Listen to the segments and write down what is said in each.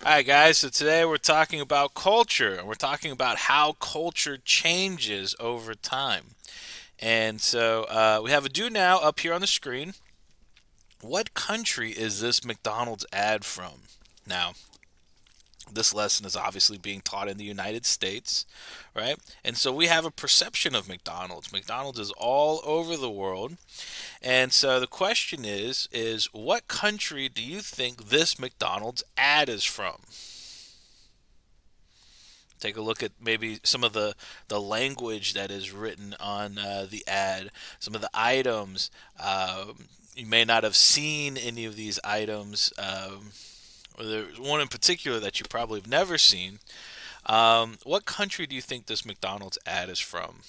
All right, guys. So today we're talking about culture, and we're talking about how culture changes over time. And so we have a do now up here on the screen. What country is this McDonald's ad from? Now, this lesson is obviously being taught in the United States, right? And so we have a perception of McDonald's. McDonald's is all over the world. And so the question is what country do you think this McDonald's ad is from? Take a look at maybe some of the language that is written on the ad, some of the items. You may not have seen any of these items, or there's one in particular that you probably have never seen. What country do you think this McDonald's ad is from?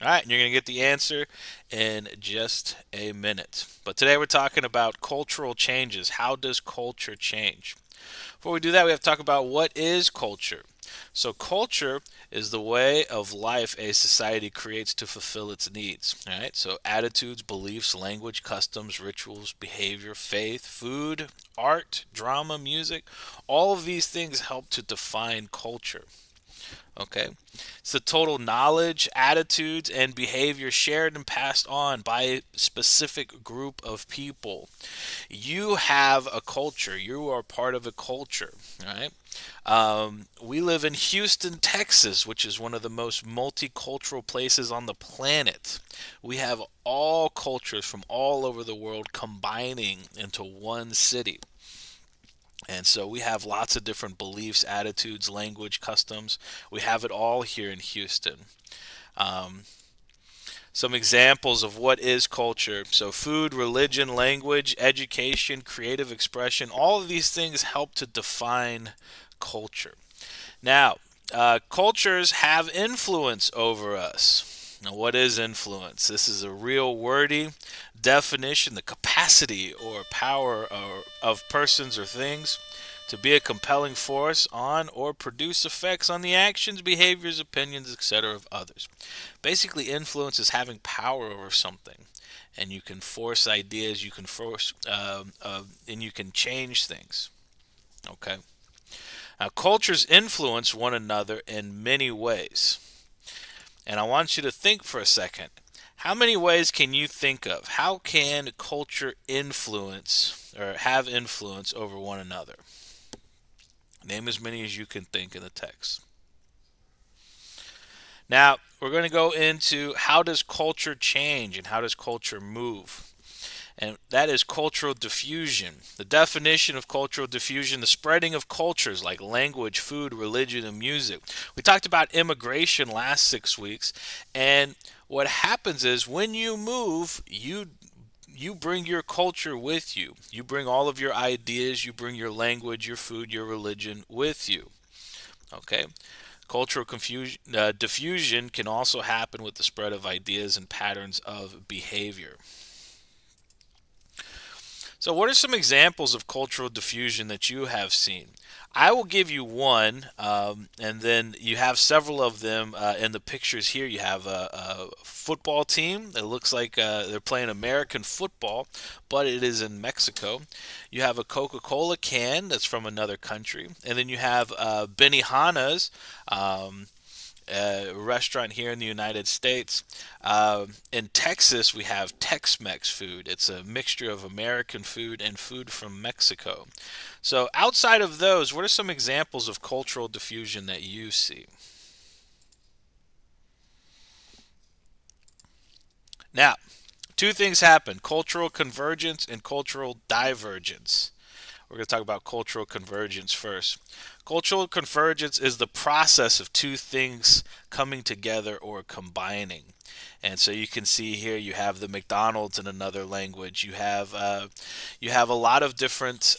All right, and you're going to get the answer in just a minute. But today we're talking about cultural changes. How does culture change? Before we do that, we have to talk about what is culture. So, culture is the way of life a society creates to fulfill its needs. All right. So, attitudes, beliefs, language, customs, rituals, behavior, faith, food, art, drama, music, all of these things help to define culture. Okay. It's the total knowledge, attitudes, and behavior shared and passed on by a specific group of people. You have a culture. You are part of a culture, right? We live in Houston, Texas, which is one of the most multicultural places on the planet. We have all cultures from all over the world combining into one city. And so we have lots of different beliefs, attitudes, language, customs. We have it all here in Houston. Um, some examples of what is culture. So, food, religion, language, education, creative expression, all of these things help to define culture. Now, cultures have influence over us. Now, what is influence? This is a real wordy definition, the capacity or power of persons or things to be a compelling force on or produce effects on the actions, behaviors, opinions, etc. of others. Basically, influence is having power over something, and you can force ideas, you can force, and you can change things. Okay. Now, cultures influence one another in many ways. And I want you to think for a second. How many ways can you think of? How can culture influence or have influence over one another? Name as many as you can think in the text. Now, we're going to go into how does culture change and how does culture move? And that is cultural diffusion. The definition of cultural diffusion, the spreading of cultures like language, food, religion, and music. We talked about immigration last 6 weeks, and what happens is when you move, you bring your culture with you. You bring all of your ideas, you bring your language, your food, your religion with you. Okay? Diffusion can also happen with the spread of ideas and patterns of behavior. So, what are some examples of cultural diffusion that you have seen? I will give you one, and then you have several of them in the pictures here. You have a football team that looks like they're playing American football, but it is in Mexico. You have a Coca Cola can that's from another country, and then you have Benihana's. Restaurant here in the United States. In Texas, we have Tex Mex food. It's a mixture of American food and food from Mexico. So, outside of those, what are some examples of cultural diffusion that you see? Now, two things happen: cultural convergence and cultural divergence. We're going to talk about cultural convergence first. Cultural convergence is the process of two things coming together or combining. And so you can see here you have the McDonald's in another language. You have a lot of different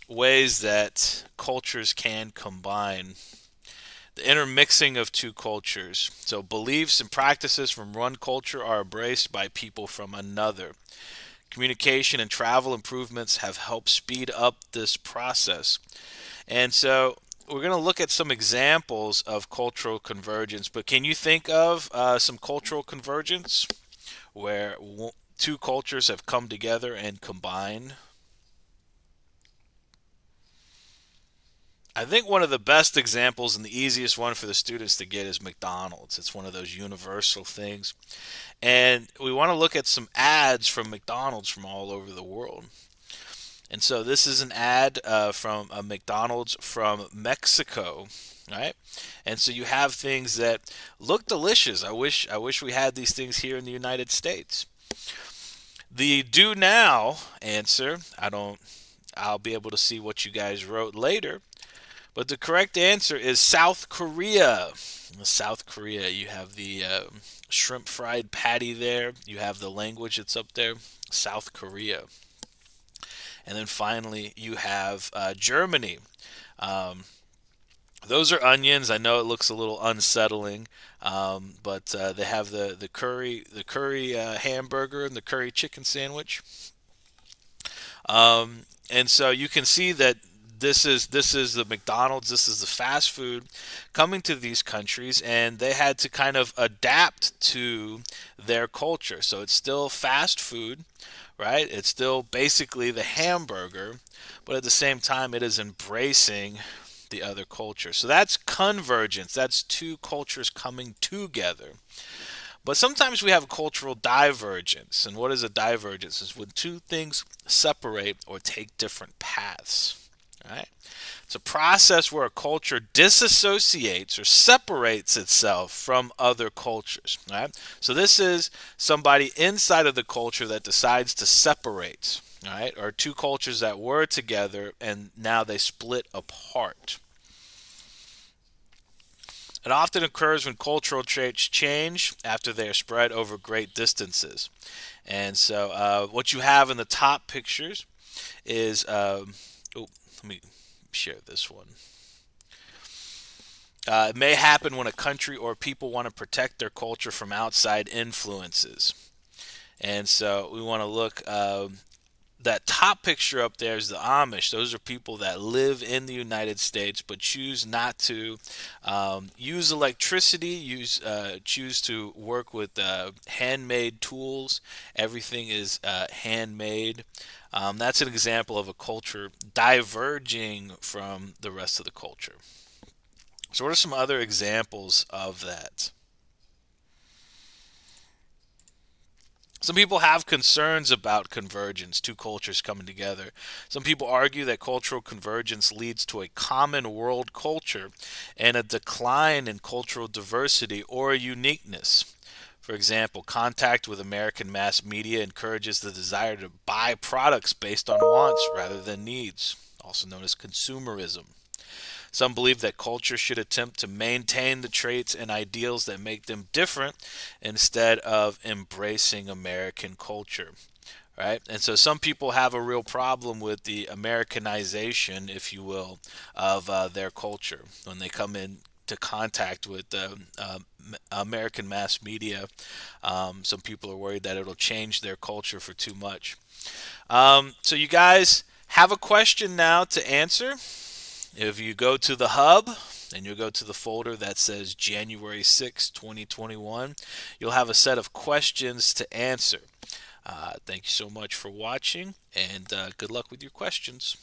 ways that cultures can combine. The intermixing of two cultures. So beliefs and practices from one culture are embraced by people from another. Communication and travel improvements have helped speed up this process. And so we're going to look at some examples of cultural convergence, but can you think of some cultural convergence where two cultures have come together and combined? I think one of the best examples and the easiest one for the students to get is McDonald's. It's one of those universal things. And we want to look at some ads from McDonald's from all over the world. And so this is an ad from a McDonald's from Mexico, right? And so you have things that look delicious. I wish we had these things here in the United States. The do now answer, I'll be able to see what you guys wrote later. But the correct answer is South Korea. In South Korea, you have the shrimp fried patty there. You have the language that's up there, South Korea. And then finally, you have Germany. Um, those are onions. I know it looks a little unsettling, but they have the curry hamburger and the curry chicken sandwich. And so you can see that this is the McDonald's, this is the fast food coming to these countries, and they had to kind of adapt to their culture. So it's still fast food, right? It's still basically the hamburger, but at the same time, it is embracing the other culture. So that's convergence. That's two cultures coming together. But sometimes we have a cultural divergence. And what is a divergence? Is when two things separate or take different paths. Right? It's a process where a culture disassociates or separates itself from other cultures. Right? So this is somebody inside of the culture that decides to separate. Right? Or two cultures that were together and now they split apart. It often occurs when cultural traits change after they are spread over great distances. And so, what you have in the top pictures is, oh, let me share this one. It may happen when a country or people want to protect their culture from outside influences. And so, we want to look. That top picture up there is the Amish. Those are people that live in the United States but choose not to use electricity, choose to work with handmade tools. Everything is handmade. That's an example of a culture diverging from the rest of the culture. So, what are some other examples of that? Some people have concerns about convergence, two cultures coming together. Some people argue that cultural convergence leads to a common world culture and a decline in cultural diversity or uniqueness. For example, contact with American mass media encourages the desire to buy products based on wants rather than needs, also known as consumerism. Some believe that culture should attempt to maintain the traits and ideals that make them different instead of embracing American culture. Right? And so some people have a real problem with the Americanization, if you will, of their culture when they come in to contact with American mass media. Some people are worried that it'll change their culture for too much. So you guys have a question now to answer. If you go to the hub and you go to the folder that says January 6, 2021, you'll have a set of questions to answer. Thank you so much for watching, and good luck with your questions.